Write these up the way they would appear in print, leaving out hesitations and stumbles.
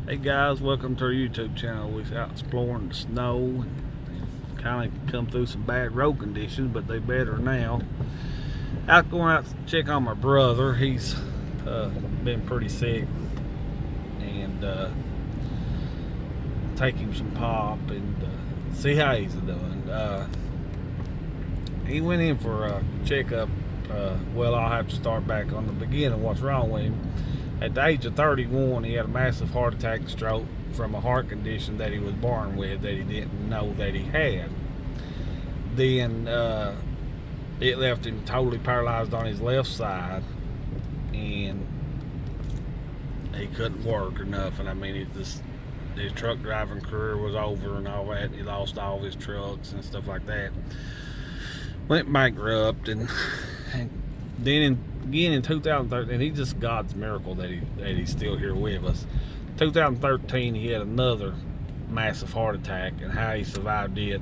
Hey guys, welcome to our YouTube channel. We're out exploring the snow and kind of come through some bad road conditions, but they better now. Going out to check on my brother. He's been pretty sick, and take him some pop and see how he's doing. He went in for a checkup. Well, I'll have to start back on the beginning. What's wrong with him? At the age of 31, he had a massive heart attack and stroke from a heart condition that he was born with that he didn't know that he had. Then it left him totally paralyzed on his left side, and he couldn't work or nothing. I mean, his truck driving career was over and all that. He lost all his trucks and stuff like that. Went bankrupt, and then again in 2013, he's just God's miracle that he's still here with us. 2013, he had another massive heart attack, and how he survived it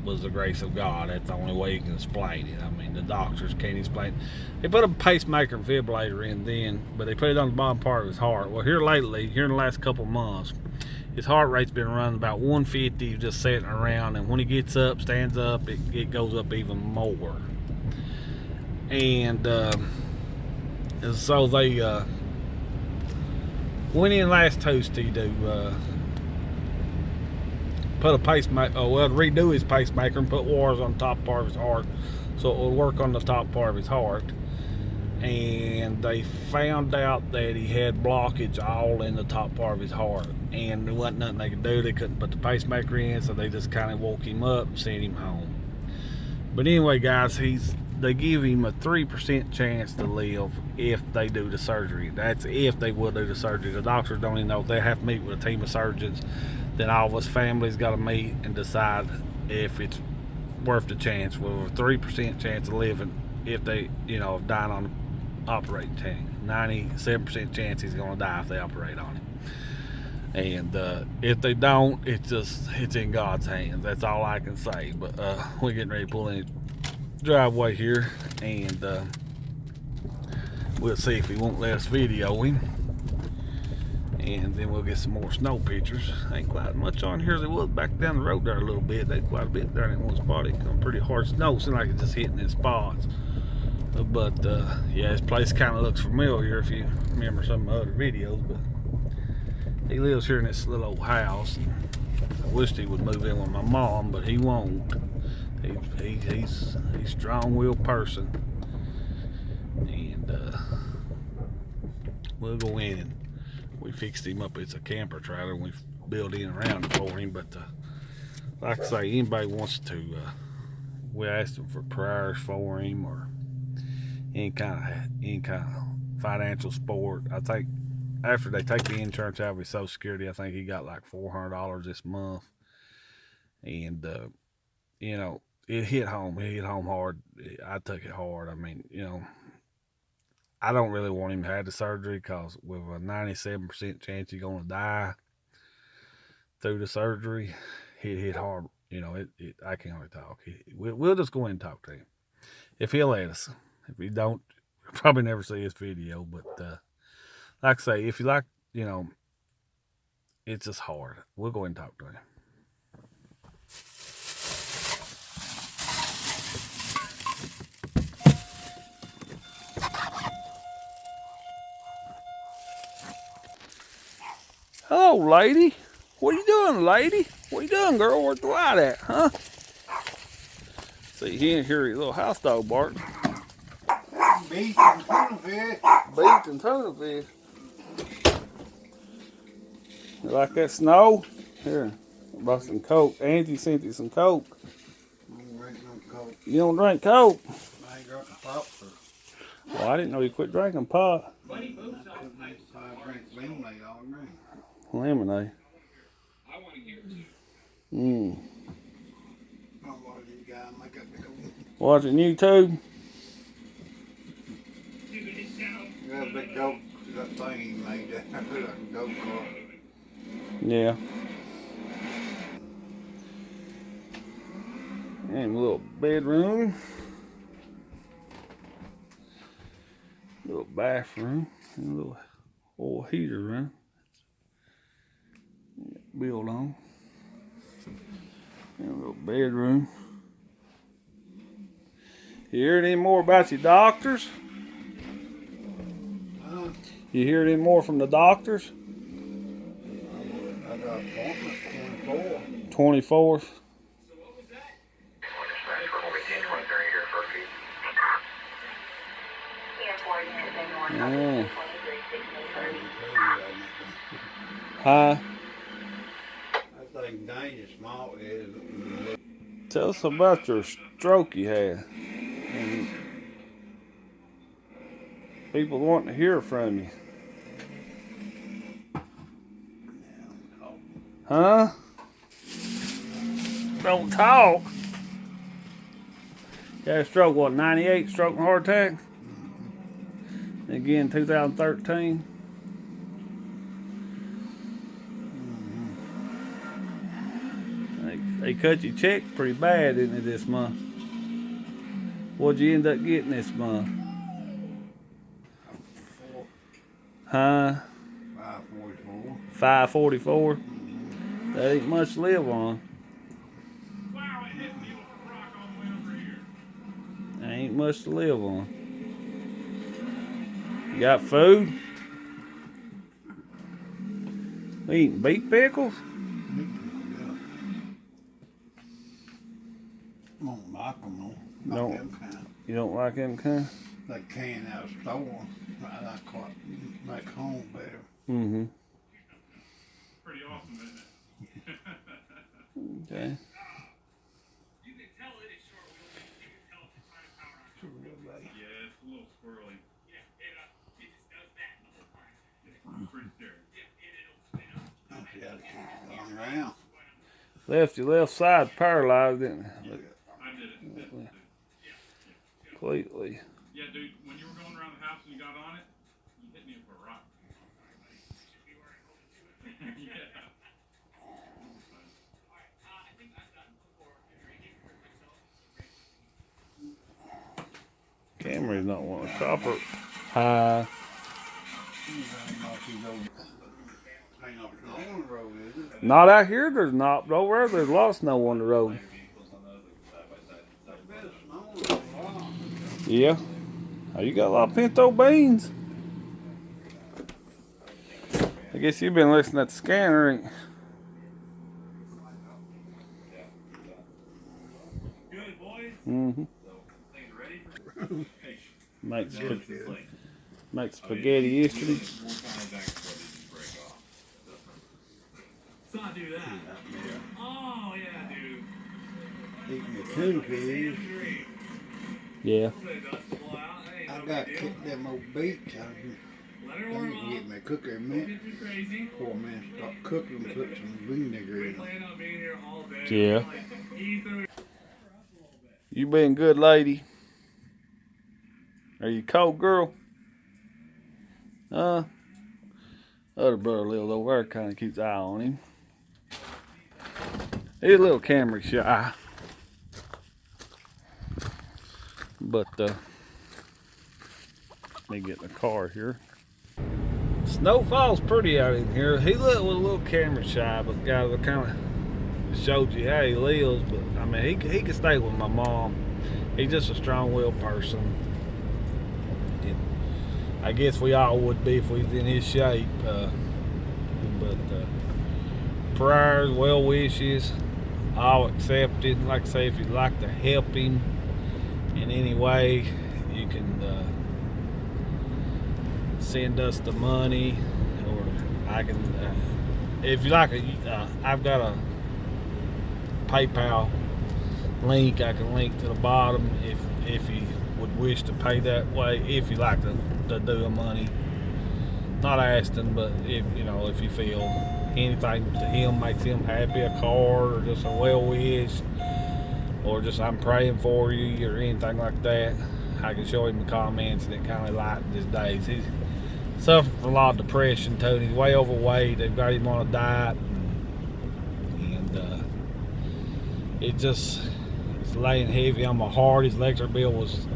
was the grace of God. That's the only way you can explain it. I mean, the doctors can't explain it. They put a pacemaker and defibrillator in then, but they put it on the bottom part of his heart. Well, here in the last couple months, his heart rate's been running about 150, just sitting around, and when he gets up, stands up, it goes up even more. And so they went in last Tuesday to put a pacemaker, redo his pacemaker and put wires on the top part of his heart so it will work on the top part of his heart. And they found out that he had blockage all in the top part of his heart, and there wasn't nothing they could do. They couldn't put the pacemaker in, so they just kind of woke him up and sent him home. But anyway, guys, they give him a 3% chance to live if they do the surgery. That's if they will do the surgery. The doctors don't even know. They have to meet with a team of surgeons. Then all of us families got to meet and decide if it's worth the chance. With a 3% chance of living, if they, dying on the operating table. 97% chance he's going to die if they operate on him. And if they don't, it's in God's hands. That's all I can say. But we're getting ready to pull in the driveway here, and we'll see if he won't let us video him. And then we'll get some more snow pictures. Ain't quite much on here as it was back down the road there a little bit. There's quite a bit there in one spot. It come pretty hard snow. Seems like it's just hitting in spots. But yeah, this place kind of looks familiar if you remember some of my other videos. But he lives here in this little old house. I wished he would move in with my mom, but he won't. He's a strong-willed person. And we'll go in, and we fixed him up. It's a camper trailer, and we built in around it for him. But like I say, anybody wants to, we asked him for prayers for him, or any kind of financial support. I think after they take the insurance out of his Social Security, I think he got like $400 this month. And it hit home. It hit home hard. I took it hard. I mean, I don't really want him to have the surgery, because with a 97% chance he's going to die through the surgery, it hit hard. I can't really talk. We'll just go in and talk to him if he'll let us. If he don't, we'll probably never see his video. But like I say, if you like, it's just hard. We'll go and talk to him. Hello, lady. What are you doing, lady? What are you doing, girl? Where's the light at, huh? See, he didn't hear your little house dog bark. Beef and tuna fish. Beef and tuna fish. You like that snow? Here, I brought some Coke. Angie sent you some Coke. I don't drink no Coke. You don't drink Coke? I ain't got the pop for. Well, I didn't know you quit drinking pot. I drink lemonade all day. Lemonade. Mmm. I watch these guys make up the Coke. Watching YouTube? You got a big Coke, that thing he made that like a Coke car. Yeah. And a little bedroom. Little bathroom. And a little oil heater room. built on. And a little bedroom. You hear any more about your doctors? You hear any more from the doctors? I got appointment 24th. Yeah. Huh? I think dangerous small is. Tell us about your stroke you had. And people want to hear from you. Huh? Don't talk. You had a stroke, what, 98? Stroke and heart attack? Again, 2013. They cut your check pretty bad, didn't they, this month? What'd you end up getting this month? Huh? 544. 544. That ain't much to live on. That ain't much to live on. You got food? We eating beef pickles? Don't like them, though. No. Not them kind. You don't like them kind? They can out of store. I like what make home better. Mm-hmm. Pretty awesome, isn't it? Okay. You can tell it is short wheelbase. You can tell it's trying to power on. Sure, really. Yeah, it's a little squirrely. Yeah, it just does that the whole time. It's pretty scary. Yeah, it'll spin up. Don't see how to keep it going around. Left your left side paralyzed, didn't it? I did it. Completely. Yeah, dude, when you were going around the house and you got on it, you hit me with a rock. Yeah. I think I'm done before drinking for myself. Camry's not wanting to copper. Hi. Ain't no snow on the road, is it? Not out here, there's not. But over there, there's a lot of snow on the road. Bit of snow on the lawn. Yeah. Oh, you got a lot of pinto beans. I guess you've been listening at the scanner, ain't you? Good, boys. Mm-hmm. Things ready? Make spaghetti yesterday. Son, do that. Oh, yeah, dude. Eating the tin peas. Yeah. I got kicked them old beets out of them. Let her They warm need to up. get me a cooker in a Don't minute. get too crazy. Poor man, stop cooking and put some vinegar We in them. plan on being here all day. Yeah. Like, Ethan. You been good, lady? Are you cold, girl? Other brother lives over there, kind of keeps an eye on him. He's a little Camry shy. But, let me get in the car here. Snowfall's pretty out in here. He was a little Camry shy, but guys, I kind of showed you how he lives. But, I mean, he can stay with my mom. He's just a strong-willed person. I guess we all would be if we was in his shape. Prayers, well wishes, all accepted. Like I say, if you'd like to help him in any way, you can send us the money, or I can, if you like, I've got a PayPal link I can link to the bottom if you would wish to pay that way, if you like to do a money. Not asking, but if you feel anything to him makes him happy, a card or just a well wish, or just I'm praying for you or anything like that, I can show him the comments, and it kind of lightens his days. He's suffering from a lot of depression too, and he's way overweight. They've got him on a diet, and it's laying heavy on my heart. His electric bill was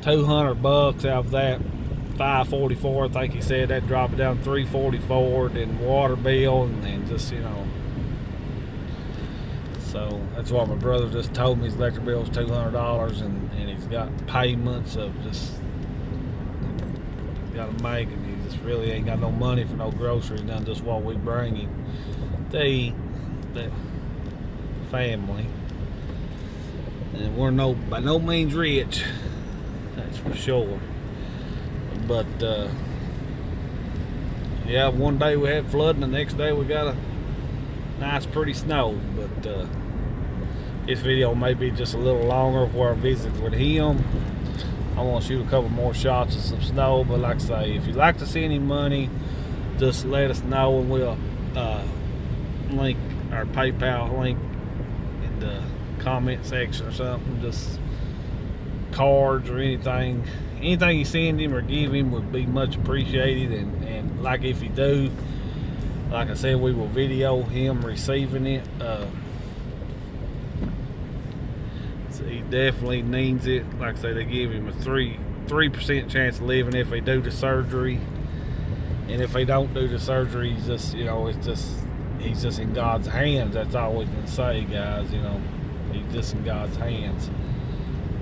$200 out of that. $544, I think he said. That dropped it down to $344. Then water bill, and just So that's why my brother just told me his electric bill was $200, and he's got payments of just he's got to make, and he just really ain't got no money for no groceries, none, just what we bring him to eat. That family, and we're by no means rich, that's for sure. But yeah, one day we had flooding, the next day we got a nice pretty snow. But this video may be just a little longer where I visited with him. I want to shoot a couple more shots of some snow, but like I say, if you'd like to see any money, just let us know, and we'll link our PayPal link in the comment section or something. Just cards or anything you send him or give him would be much appreciated. And like, if you do, like I said, we will video him receiving it. So he definitely needs it. Like I say, they give him a 3% chance of living if they do the surgery, and if they don't do the surgery, he's just, you know, he's just in God's hands. That's all we can say, guys. You know, he's just in God's hands.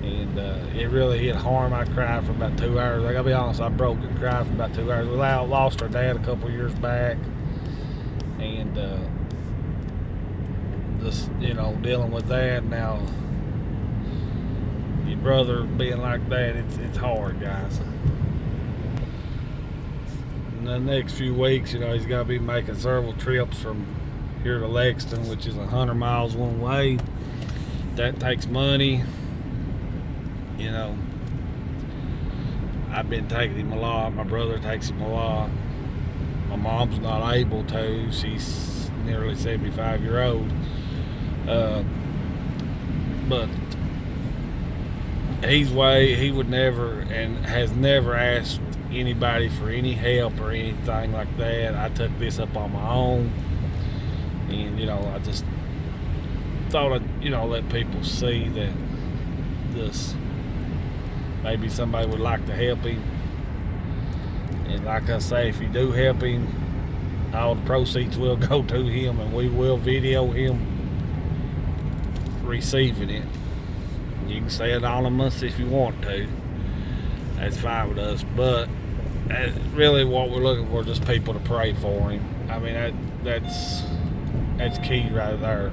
And it really hit hard. I cried for about 2 hours. I gotta be honest, I broke and cried for about 2 hours. We lost our dad a couple years back, and just, you know, dealing with that now. Your brother being like that, it's hard, guys. In the next few weeks, you know, he's got to be making several trips from here to Lexington, which is 100 miles one way. That takes money. You know, I've been taking him a lot. My brother takes him a lot. My mom's not able to. She's nearly 75-year-old. But he would never and has never asked anybody for any help or anything like that. I took this up on my own, and, you know, I just thought I'd, you know, let people see that this, maybe somebody would like to help him. And like I say, if you do help him, all the proceeds will go to him, and we will video him receiving it. You can stay anonymous if you want to. That's fine with us. But really what we're looking for is just people to pray for him. I mean, that's key right there.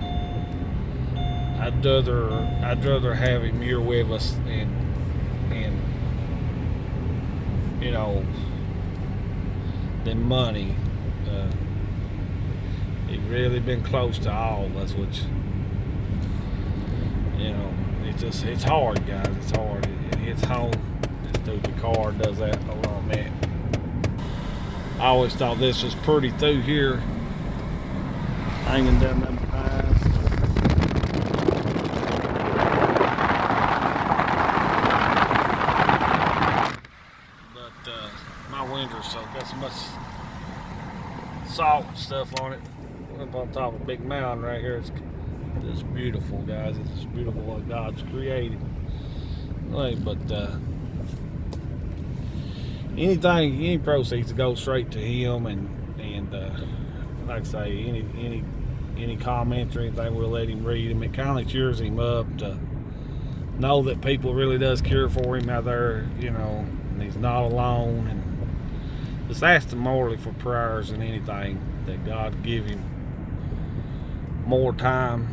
I'd rather have him here with us and you know, than money. He's really been close to all of us, which, you know, it's hard, guys. It's hard. It hits home. This dude, the car does that a little bit. I always thought this was pretty through here, hanging down them pines. But my winter, so got so much salt and stuff on it. Up on top of a big mountain right here. It's beautiful, guys. It's just beautiful what God's created. Right, but any proceeds go straight to him, and like I say, any comments or anything, we'll let him read them. It kind of cheers him up to know that people really does care for him out there, you know, and he's not alone. And just ask him morally for prayers and anything, that God give him more time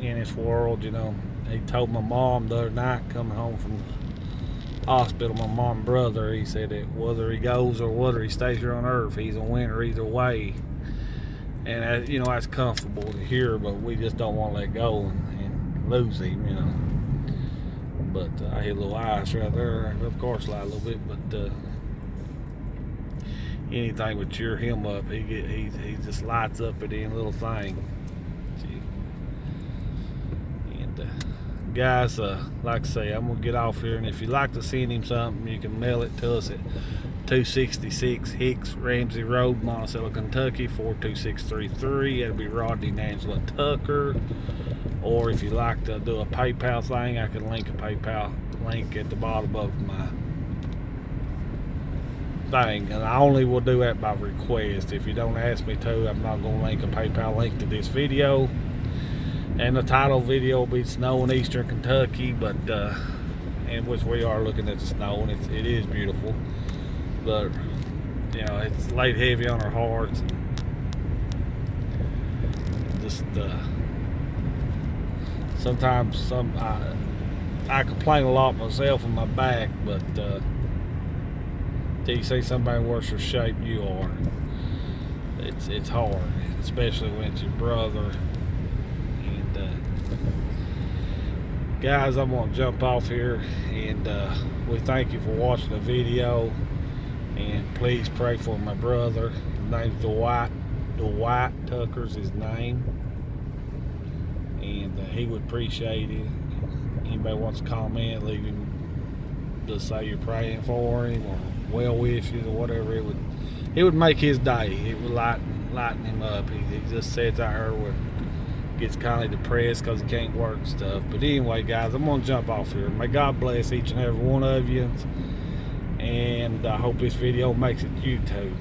in this world. You know, he told my mom the other night coming home from the hospital, my mom and brother, he said that whether he goes or whether he stays here on earth, he's a winner either way. And you know, that's comfortable to hear, but we just don't want to let go and lose him, you know. But I hit a little ice right there. Of course, a little bit, but anything would cheer him up. He just lights up at any little thing. And guys, like I say, I'm gonna get off here, and if you'd like to send him something, you can mail it to us at 266 Hicks Ramsey Road, Monticello, Kentucky 42633. That'll be Rodney and Angela Tucker. Or if you'd like to do a PayPal thing, I can link a PayPal link at the bottom of my thing, and I only will do that by request. If you don't ask me to, I'm not going to link a PayPal link to this video. And the title video will be snow in eastern Kentucky, but in which we are looking at the snow, and it is beautiful. But you know, it's laid heavy on our hearts. And just sometimes I complain a lot myself on my back, but till you see somebody in worse shape you are, it's hard, especially when it's your brother. And guys, I'm gonna jump off here, and we thank you for watching the video, and please pray for my brother. His name's Dwight Tucker's his name, and he would appreciate it. Anybody wants to comment, leave him, just say you're praying for him or well wishes or whatever. It would make his day. It would lighten him up. He just sits out here where gets kind of depressed because he can't work and stuff. But anyway, guys, I'm gonna jump off here. May God bless each and every one of you, and I hope this video makes it to YouTube.